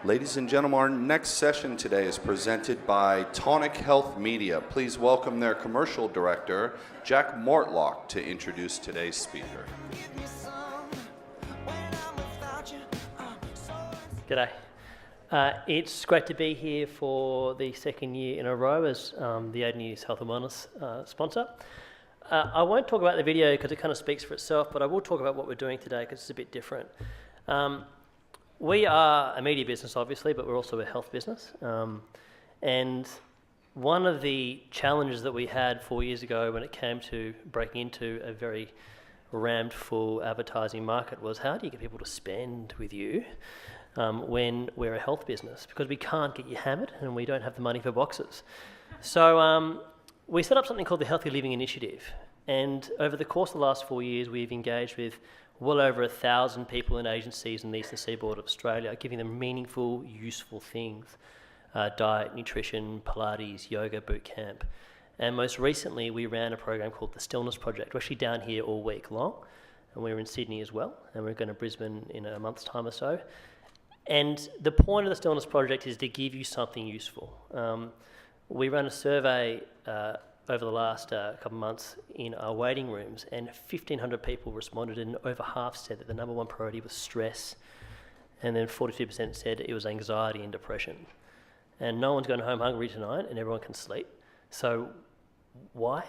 Ladies and gentlemen, our next session today is presented by Tonic Health Media. Please welcome their commercial director, Jack Mortlock, to introduce today's speaker. G'day. It's great to be here for the second year in a row as the AdNews Health and Wellness sponsor. I won't talk about the video because it kind of speaks for itself, but I will talk about what we're doing today because it's a bit different. We are a media business, obviously, but we're also a health business. And one of the challenges that we had 4 years ago when it came to breaking into a very rammed full advertising market was, how do you get people to spend with you when we're a health business? Because we can't get you hammered and we don't have the money for boxes. So we set up something called the Healthy Living Initiative. And over the course of the last 4 years, we've engaged with well over 1,000 people in agencies in the eastern seaboard of Australia, giving them meaningful, useful things, diet, nutrition, Pilates, yoga, boot camp. And most recently, we ran a program called the Stillness Project. We're actually down here all week long, and we're in Sydney as well, and we're going to Brisbane in a month's time or so. And the point of the Stillness Project is to give you something useful. We ran a survey over the last couple of months in our waiting rooms, and 1,500 people responded, and over half said that the number one priority was stress, and then 42% said it was anxiety and depression. And no one's going home hungry tonight, and everyone can sleep. So why?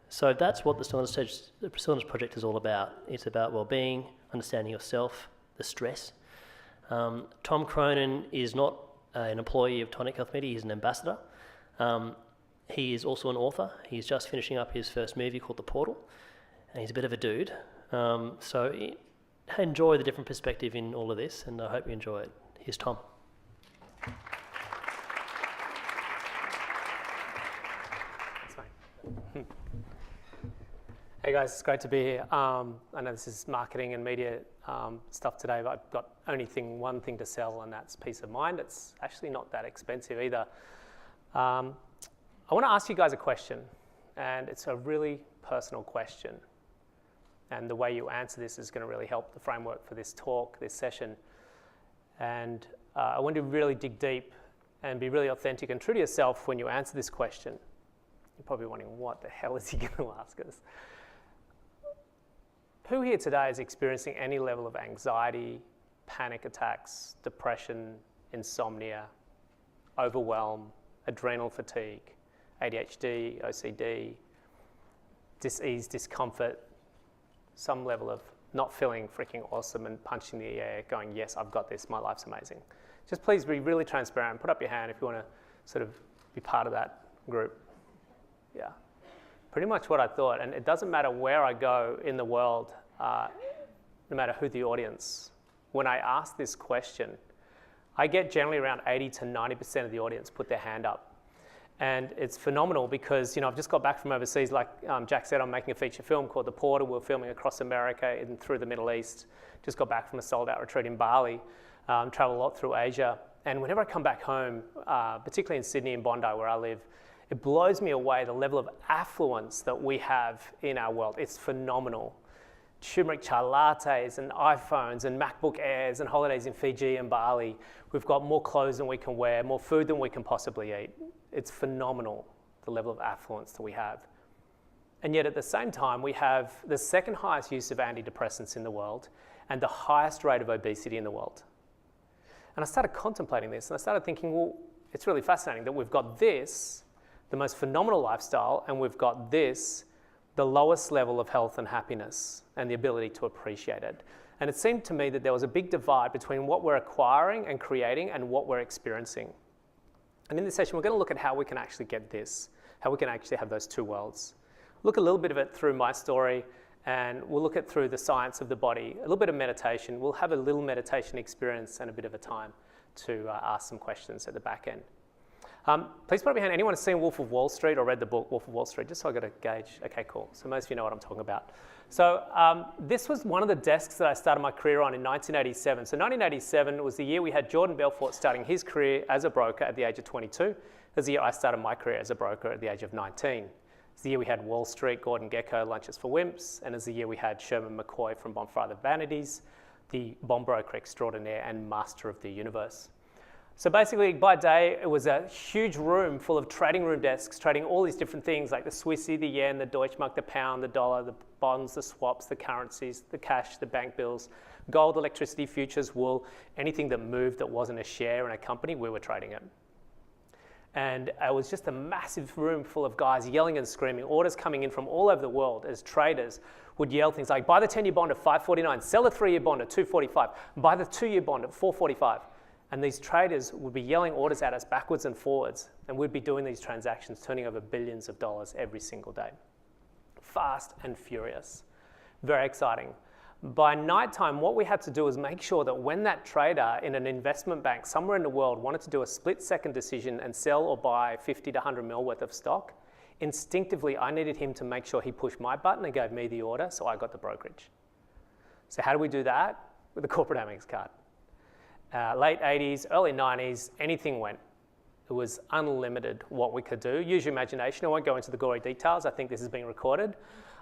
So that's what the Stillness Project is all about. It's about well-being, understanding yourself, the stress. Tom Cronin is not an employee of Tonic Health Media, he's an ambassador. He is also an author. He's just finishing up his first movie called The Portal, and he's a bit of a dude. So enjoy the different perspective in all of this, and I hope you enjoy it. Here's Tom. Hey guys, it's great to be here. I know this is marketing and media stuff today, but I've got only one thing to sell, and that's peace of mind. It's actually not that expensive either. I want to ask you guys a question, and it's a really personal question. And the way you answer this is going to really help the framework for this talk, this session. And I want you to really dig deep and be really authentic and true to yourself when you answer this question. You're probably wondering, what the hell is he going to ask us? Who here today is experiencing any level of anxiety, panic attacks, depression, insomnia, overwhelm, adrenal fatigue, ADHD, OCD, dis-ease, discomfort, some level of not feeling freaking awesome and punching the air, going, yes, I've got this, my life's amazing. Just please be really transparent. Put up your hand if you want to sort of be part of that group. Yeah, pretty much what I thought. And it doesn't matter where I go in the world, no matter who the audience. When I ask this question, I get generally around 80 to 90% of the audience put their hand up. And it's phenomenal because, I've just got back from overseas. Like Jack said, I'm making a feature film called The Portal. We're filming across America and through the Middle East. Just got back from a sold-out retreat in Bali. Travel a lot through Asia. And whenever I come back home, particularly in Sydney and Bondi where I live, it blows me away the level of affluence that we have in our world. It's phenomenal. Turmeric chai lattes and iPhones and MacBook Airs and holidays in Fiji and Bali. We've got more clothes than we can wear, more food than we can possibly eat. It's phenomenal, the level of affluence that we have. And yet at the same time, we have the second highest use of antidepressants in the world and the highest rate of obesity in the world. And I started contemplating this, and I started thinking, well, it's really fascinating that we've got this, the most phenomenal lifestyle, and we've got this, the lowest level of health and happiness and the ability to appreciate it. And it seemed to me that there was a big divide between what we're acquiring and creating and what we're experiencing. And in this session, we're going to look at how we can actually get this, how we can actually have those two worlds. Look a little bit of it through my story, and we'll look at through the science of the body, a little bit of meditation. We'll have a little meditation experience and a bit of a time to ask some questions at the back end. Please put up your hand. Anyone has seen Wolf of Wall Street or read the book Wolf of Wall Street? Just so I got a gauge. Okay, cool. So most of you know what I'm talking about. So this was one of the desks that I started my career on in 1987. So 1987 was the year we had Jordan Belfort starting his career as a broker at the age of 22. It was the year I started my career as a broker at the age of 19. It's the year we had Wall Street, Gordon Gekko, Lunches for Wimps, and it's the year we had Sherman McCoy from Bonfire the Vanities, the bomb broker extraordinaire and master of the universe. So basically, by day, it was a huge room full of trading room desks, trading all these different things like the Swissy, the yen, the Deutschmark, the pound, the dollar, the bonds, the swaps, the currencies, the cash, the bank bills, gold, electricity, futures, wool, anything that moved that wasn't a share in a company, we were trading it. And it was just a massive room full of guys yelling and screaming, orders coming in from all over the world as traders would yell things like, buy the 10-year bond at 549, sell the 3-year bond at 245, buy the 2-year bond at 445. And these traders would be yelling orders at us backwards and forwards, and we'd be doing these transactions, turning over billions of dollars every single day. Fast and furious. Very exciting. By nighttime, what we had to do was make sure that when that trader in an investment bank somewhere in the world wanted to do a split-second decision and sell or buy 50 to 100 mil worth of stock, instinctively I needed him to make sure he pushed my button and gave me the order, so I got the brokerage. So how do we do that? With a corporate Amex card. Late 80s, early 90s, anything went. It was unlimited what we could do. Use your imagination. I won't go into the gory details. I think this is being recorded.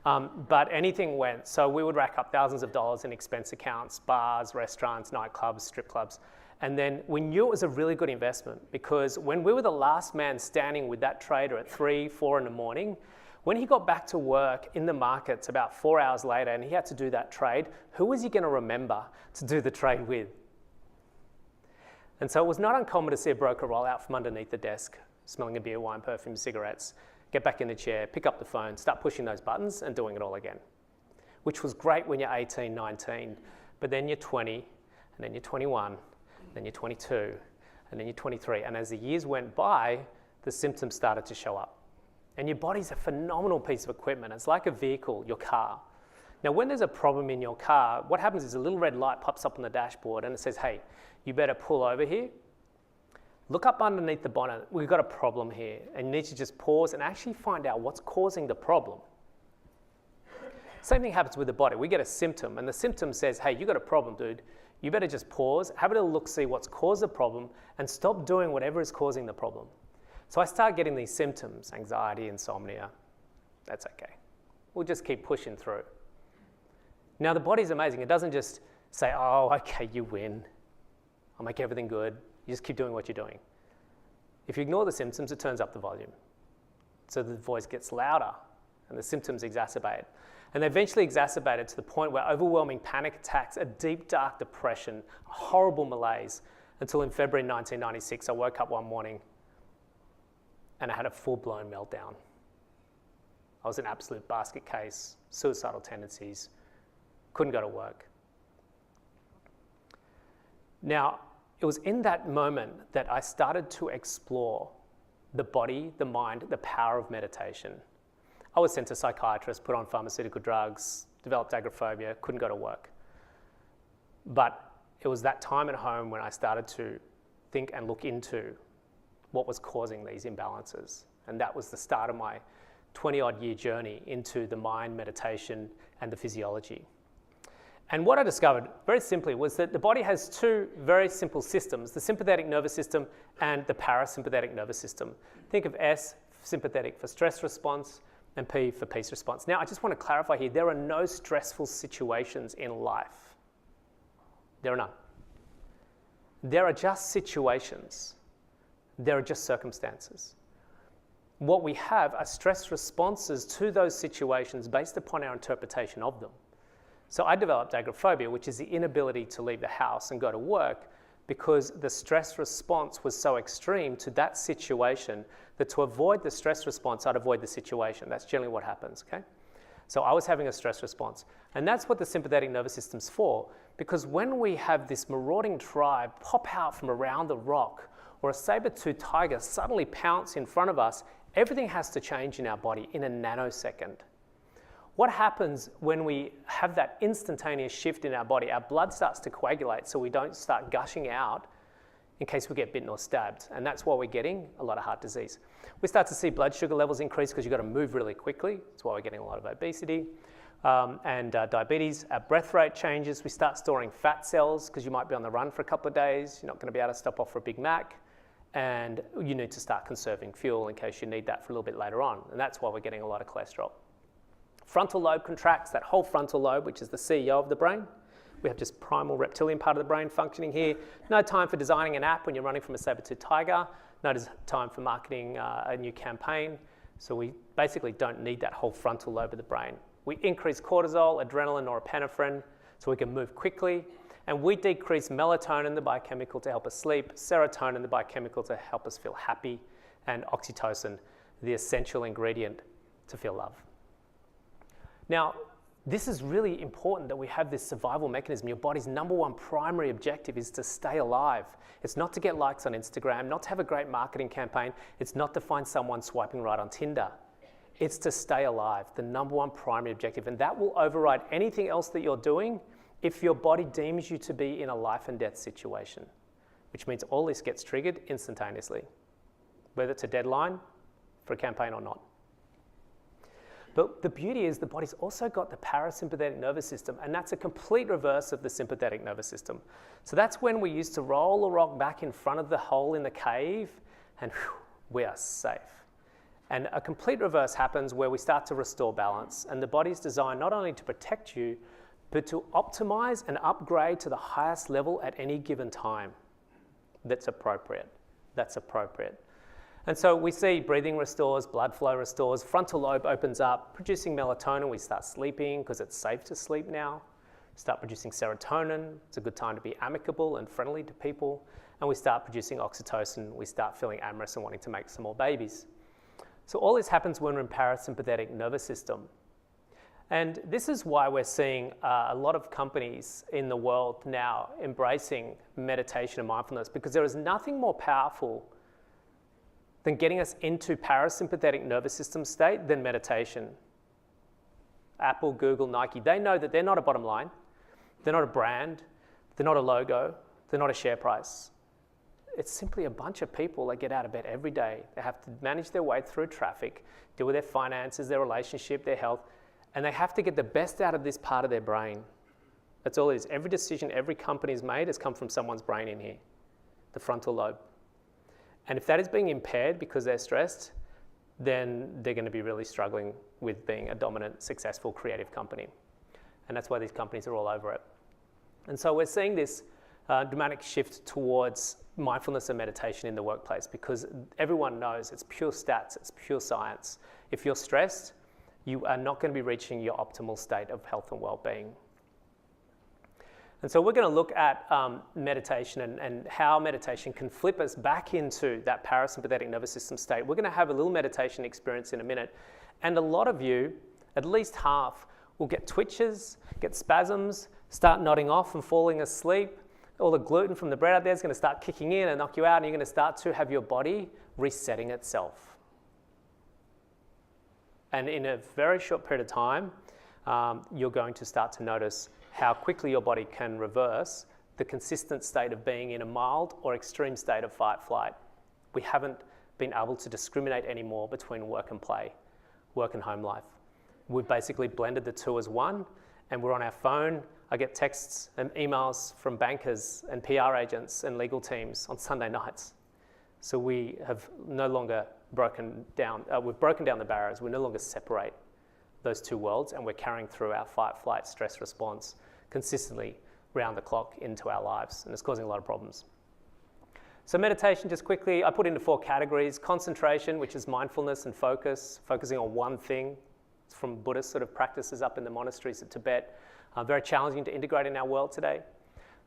But anything went. So we would rack up thousands of dollars in expense accounts, bars, restaurants, nightclubs, strip clubs. And then we knew it was a really good investment because when we were the last man standing with that trader at 3, 4 in the morning, when he got back to work in the markets about 4 hours later and he had to do that trade, who was he going to remember to do the trade with? And so it was not uncommon to see a broker roll out from underneath the desk, smelling a beer, wine, perfume, cigarettes, get back in the chair, pick up the phone, start pushing those buttons and doing it all again, which was great when you're 18, 19, but then you're 20, and then you're 21, then you're 22, and then you're 23. And as the years went by, the symptoms started to show up. And your body's a phenomenal piece of equipment. It's like a vehicle, your car. Now, when there's a problem in your car, what happens is a little red light pops up on the dashboard and it says, hey, you better pull over here. Look up underneath the bonnet. We've got a problem here. And you need to just pause and actually find out what's causing the problem. Same thing happens with the body. We get a symptom and the symptom says, hey, you got a problem, dude. You better just pause, have a little look, see what's caused the problem and stop doing whatever is causing the problem. So I start getting these symptoms, anxiety, insomnia. That's okay. We'll just keep pushing through. Now the body's amazing. It doesn't just say, oh, okay, you win. I'll make everything good. You just keep doing what you're doing. If you ignore the symptoms, it turns up the volume. So the voice gets louder and the symptoms exacerbate. And they eventually exacerbated to the point where overwhelming panic attacks, a deep, dark depression, a horrible malaise, until in February 1996, I woke up one morning and I had a full-blown meltdown. I was an absolute basket case, suicidal tendencies, couldn't go to work. Now, it was in that moment that I started to explore the body, the mind, the power of meditation. I was sent to psychiatrists, put on pharmaceutical drugs, developed agoraphobia, couldn't go to work. But it was that time at home when I started to think and look into what was causing these imbalances. And that was the start of my 20-odd year journey into the mind, meditation, and the physiology. And what I discovered, very simply, was that the body has two very simple systems, the sympathetic nervous system and the parasympathetic nervous system. Think of S, sympathetic, for stress response, and P for peace response. Now, I just want to clarify here, there are no stressful situations in life. There are none. There are just situations. There are just circumstances. What we have are stress responses to those situations based upon our interpretation of them. So I developed agoraphobia, which is the inability to leave the house and go to work because the stress response was so extreme to that situation that to avoid the stress response, I'd avoid the situation. That's generally what happens, okay? So I was having a stress response. And that's what the sympathetic nervous system's for, because when we have this marauding tribe pop out from around the rock or a saber-toothed tiger suddenly pounce in front of us, everything has to change in our body in a nanosecond. What happens when we have that instantaneous shift in our body? Our blood starts to coagulate so we don't start gushing out in case we get bitten or stabbed. And that's why we're getting a lot of heart disease. We start to see blood sugar levels increase because you've got to move really quickly. That's why we're getting a lot of obesity and diabetes. Our breath rate changes. We start storing fat cells because you might be on the run for a couple of days. You're not going to be able to stop off for a Big Mac. And you need to start conserving fuel in case you need that for a little bit later on. And that's why we're getting a lot of cholesterol. Frontal lobe contracts, that whole frontal lobe, which is the CEO of the brain, We have just primal reptilian part of the brain functioning here. No time for designing an app when you're running from a saber-tooth tiger. No time for marketing a new campaign. So we basically don't need that whole frontal lobe of the brain. We increase cortisol, adrenaline, norepinephrine, so we can move quickly. And we decrease melatonin, the biochemical to help us sleep, serotonin, the biochemical to help us feel happy, and oxytocin, the essential ingredient to feel love. Now, this is really important that we have this survival mechanism. Your body's number one primary objective is to stay alive. It's not to get likes on Instagram, not to have a great marketing campaign. It's not to find someone swiping right on Tinder. It's to stay alive, the number one primary objective. And that will override anything else that you're doing if your body deems you to be in a life and death situation, which means all this gets triggered instantaneously, whether it's a deadline for a campaign or not. But the beauty is the body's also got the parasympathetic nervous system, and that's a complete reverse of the sympathetic nervous system. So that's when we used to roll a rock back in front of the hole in the cave, and whew, we are safe. And a complete reverse happens where we start to restore balance, and the body's designed not only to protect you, but to optimize and upgrade to the highest level at any given time. That's appropriate. That's appropriate. And so we see breathing restores, blood flow restores, frontal lobe opens up, producing melatonin. We start sleeping because it's safe to sleep now. Start producing serotonin. It's a good time to be amicable and friendly to people. And we start producing oxytocin. We start feeling amorous and wanting to make some more babies. So all this happens when we're in parasympathetic nervous system. And this is why we're seeing a lot of companies in the world now embracing meditation and mindfulness, because there is nothing more powerful than getting us into parasympathetic nervous system state than meditation. Apple, Google, Nike, they know that they're not a bottom line. They're not a brand. They're not a logo. They're not a share price. It's simply a bunch of people that get out of bed every day. They have to manage their way through traffic, deal with their finances, their relationship, their health, and they have to get the best out of this part of their brain. That's all it is. Every decision every company's made has come from someone's brain in here, the frontal lobe. And if that is being impaired because they're stressed, then they're going to be really struggling with being a dominant, successful, creative company. And that's why these companies are all over it. And so we're seeing this dramatic shift towards mindfulness and meditation in the workplace, because everyone knows it's pure stats, it's pure science. If you're stressed, you are not going to be reaching your optimal state of health and well-being. And so we're going to look at meditation and how meditation can flip us back into that parasympathetic nervous system state. We're going to have a little meditation experience in a minute. And a lot of you, at least half, will get twitches, get spasms, start nodding off and falling asleep. All the gluten from the bread out there is going to start kicking in and knock you out, and you're going to start to have your body resetting itself. And in a very short period of time, you're going to start to notice how quickly your body can reverse the consistent state of being in a mild or extreme state of fight-flight. We haven't been able to discriminate anymore between work and play, work and home life. We've basically blended the two as one, and we're on our phone. I get texts and emails from bankers and PR agents and legal teams on Sunday nights. So we have no longer broken down the barriers. We no longer separate those two worlds, and we're carrying through our fight-flight stress response consistently round the clock into our lives, and it's causing a lot of problems. So meditation, just quickly, I put into 4 categories. Concentration, which is mindfulness and focus, focusing on one thing. It's from Buddhist sort of practices up in the monasteries of Tibet. Very challenging to integrate in our world today.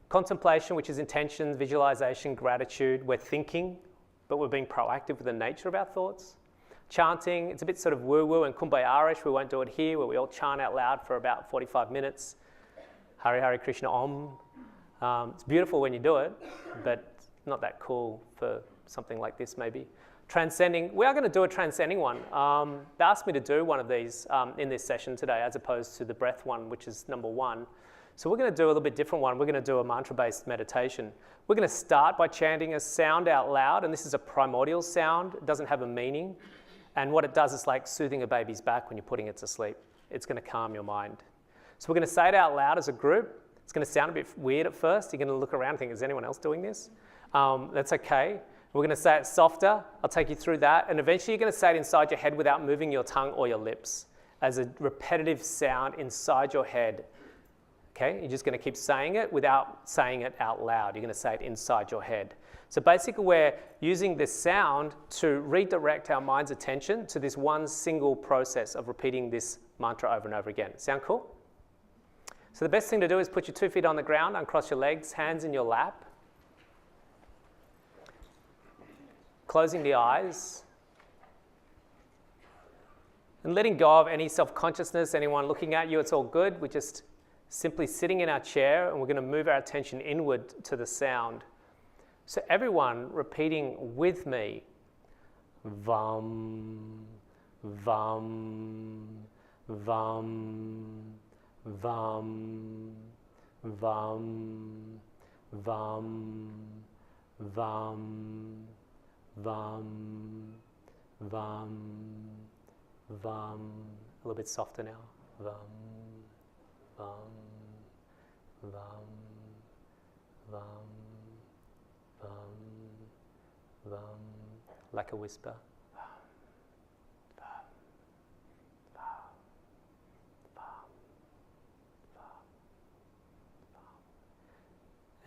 Contemplation, which is intention, visualization, gratitude. We're thinking, but we're being proactive with the nature of our thoughts. Chanting, it's a bit sort of woo-woo and kumbaya-ish. We won't do it here, where we all chant out loud for about 45 minutes. Hare Hare Krishna Om. It's beautiful when you do it, but not that cool for something like this maybe. Transcending, we are going to do a transcending one. They asked me to do one of these in this session today, as opposed to the breath one, which is number 1. So we're going to do a little bit different one. We're going to do a mantra-based meditation. We're going to start by chanting a sound out loud, and this is a primordial sound. It doesn't have a meaning. And what it does is like soothing a baby's back when you're putting it to sleep. It's going to calm your mind. So we're going to say it out loud as a group. It's going to sound a bit weird at first. You're going to look around and think, is anyone else doing this? That's okay. We're going to say it softer. I'll take you through that. And eventually you're going to say it inside your head without moving your tongue or your lips, as a repetitive sound inside your head. Okay, you're just going to keep saying it without saying it out loud. You're going to say it inside your head. So basically we're using this sound to redirect our mind's attention to this one single process of repeating this mantra over and over again. Sound cool? So the best thing to do is put your 2 feet on the ground, uncross your legs, hands in your lap. Closing the eyes. And letting go of any self-consciousness, anyone looking at you, it's all good. We're just simply sitting in our chair and we're going to move our attention inward to the sound. So everyone repeating with me, Vam, Vam, Vam, Vam, Vam, Vam, Vam, Vam, Vam, Vam. A little bit softer now. Vam, Vam, Vam, Vam, Vam, Vam. Like a whisper.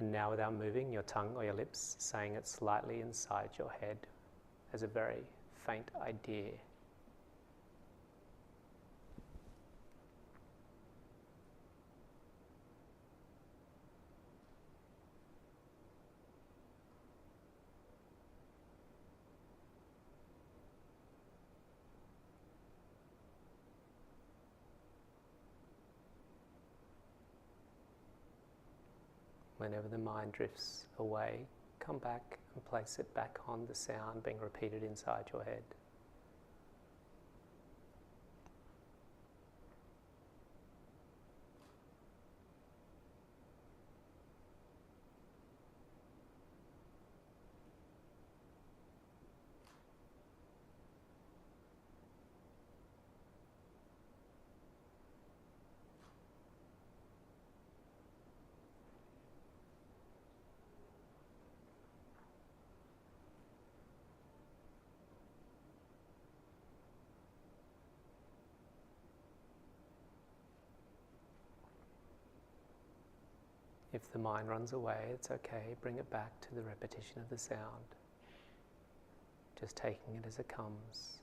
And now without moving your tongue or your lips, saying it slightly inside your head as a very faint idea. Whenever the mind drifts away, come back and place it back on the sound being repeated inside your head. If the mind runs away, it's okay. Bring it back to the repetition of the sound. Just taking it as it comes.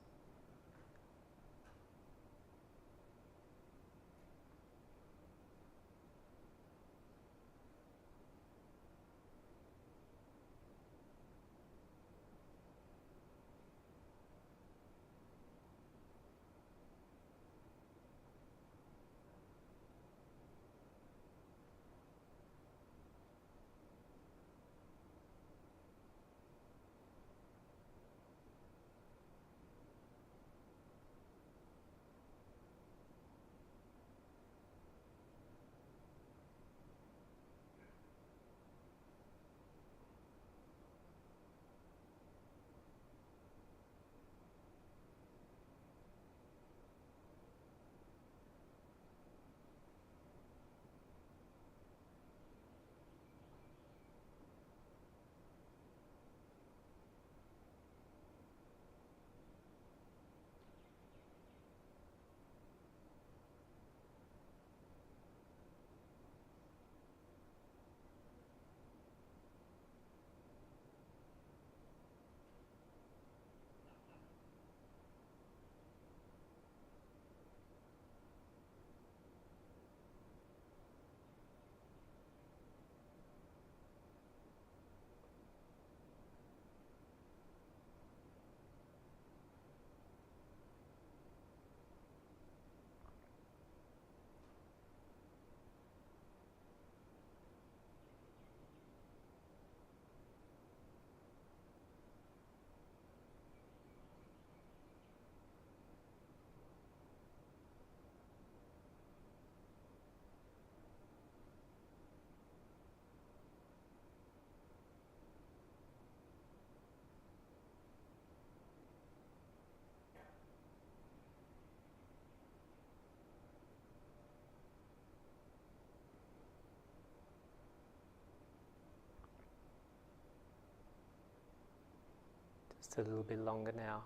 Just a little bit longer now.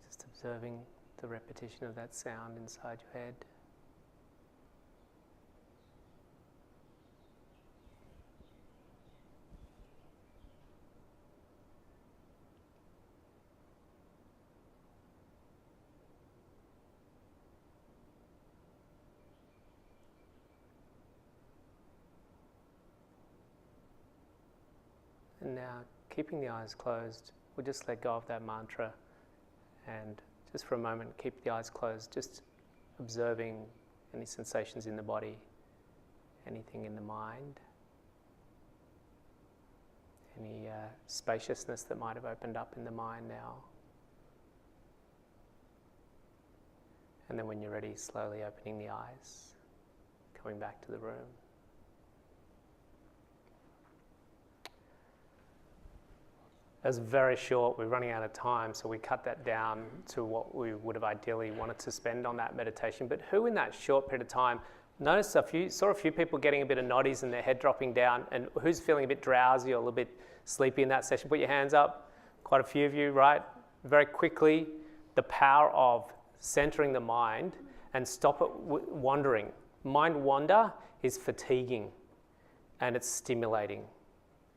Just observing the repetition of that sound inside your head. And now, keeping the eyes closed, we'll just let go of that mantra and just for a moment, keep the eyes closed, just observing any sensations in the body, anything in the mind, any spaciousness that might have opened up in the mind now. And then when you're ready, slowly opening the eyes, coming back to the room. It was very short, we're running out of time, so we cut that down to what we would have ideally wanted to spend on that meditation. But who in that short period of time, saw a few people getting a bit of noddies and their head dropping down, and who's feeling a bit drowsy or a little bit sleepy in that session? Put your hands up, quite a few of you, right? Very quickly, the power of centering the mind and stop it wandering. Mind wander is fatiguing and it's stimulating.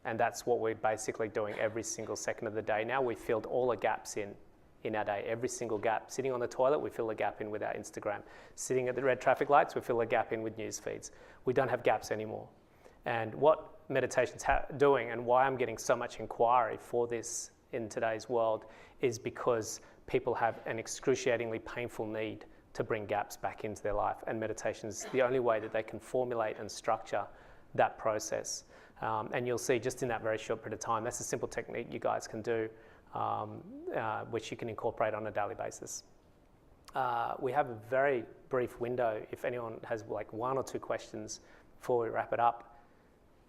And that's what we're basically doing every single second of the day now. We filled all the gaps in our day, every single gap. Sitting on the toilet, we fill a gap in with our Instagram. Sitting at the red traffic lights, we fill a gap in with news feeds. We don't have gaps anymore. And what meditation's doing and why I'm getting so much inquiry for this in today's world is because people have an excruciatingly painful need to bring gaps back into their life. And meditation is the only way that they can formulate and structure that process. And you'll see just in that very short period of time, that's a simple technique you guys can do, which you can incorporate on a daily basis. We have a very brief window if anyone has like 1 or 2 questions before we wrap it up.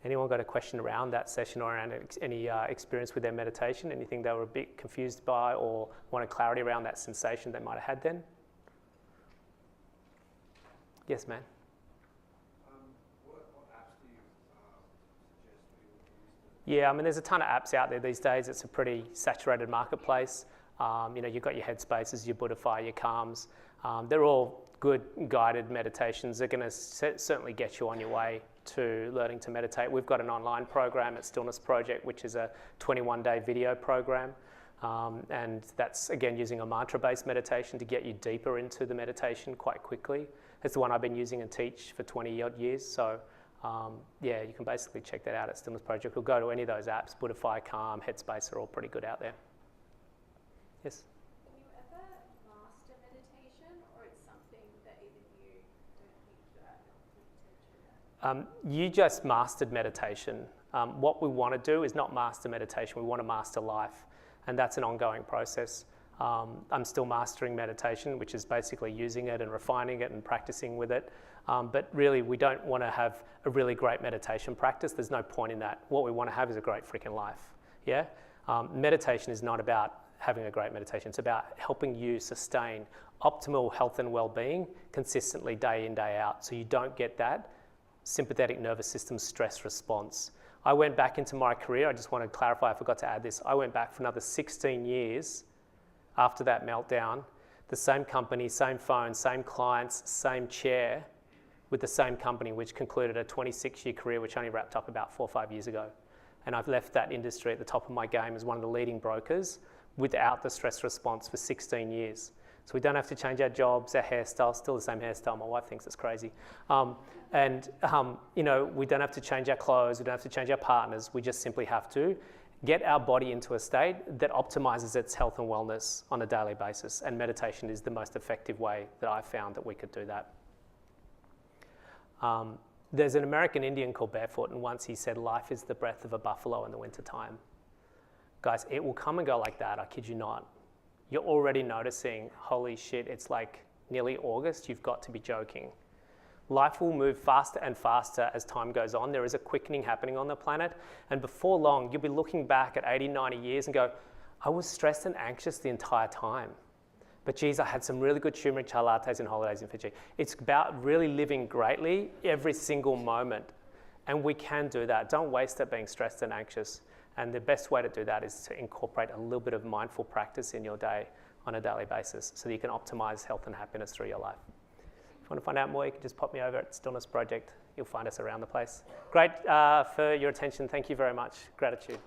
Anyone got a question around that session or around any experience with their meditation? Anything they were a bit confused by or wanted clarity around that sensation they might have had then? Yes, man. Yeah, I mean, there's a ton of apps out there these days. It's a pretty saturated marketplace. You've got your Headspaces, your Buddhify, your Calms. They're all good guided meditations. They're going to certainly get you on your way to learning to meditate. We've got an online program at Stillness Project, which is a 21-day video program. And that's, again, using a mantra-based meditation to get you deeper into the meditation quite quickly. It's the one I've been using and teach for 20-odd years. So you can basically check that out at Stillness Project. Or go to any of those apps, Buddhify, Calm, Headspace are all pretty good out there. Yes? Can you ever master meditation, or it's something that even you don't think you're at enough potential? You just mastered meditation. What we want to do is not master meditation, we want to master life. And that's an ongoing process. I'm still mastering meditation, which is basically using it and refining it and practicing with it. But really, we don't want to have a really great meditation practice. There's no point in that. What we want to have is a great freaking life. Yeah? Meditation is not about having a great meditation. It's about helping you sustain optimal health and well-being consistently day in, day out. So you don't get that sympathetic nervous system stress response. I went back into my career. I just want to clarify, I forgot to add this. I went back for another 16 years after that meltdown. The same company, same phone, same clients, same chair with the same company, which concluded a 26-year career, which only wrapped up about 4 or 5 years ago. And I've left that industry at the top of my game as one of the leading brokers without the stress response for 16 years. So we don't have to change our jobs, our hairstyle, still the same hairstyle. My wife thinks it's crazy. We don't have to change our clothes, we don't have to change our partners. We just simply have to get our body into a state that optimizes its health and wellness on a daily basis. And meditation is the most effective way that I've found that we could do that. There's an American Indian called Barefoot, and once he said, life is the breath of a buffalo in the wintertime. Guys, it will come and go like that, I kid you not. You're already noticing, holy shit, it's like nearly August, you've got to be joking. Life will move faster and faster as time goes on. There is a quickening happening on the planet. And before long, you'll be looking back at 80, 90 years and go, I was stressed and anxious the entire time. But geez, I had some really good turmeric chai lattes and holidays in Fiji. It's about really living greatly every single moment. And we can do that. Don't waste it being stressed and anxious. And the best way to do that is to incorporate a little bit of mindful practice in your day on a daily basis so that you can optimize health and happiness through your life. If you want to find out more, you can just pop me over at Stillness Project. You'll find us around the place. Great for your attention. Thank you very much. Gratitude.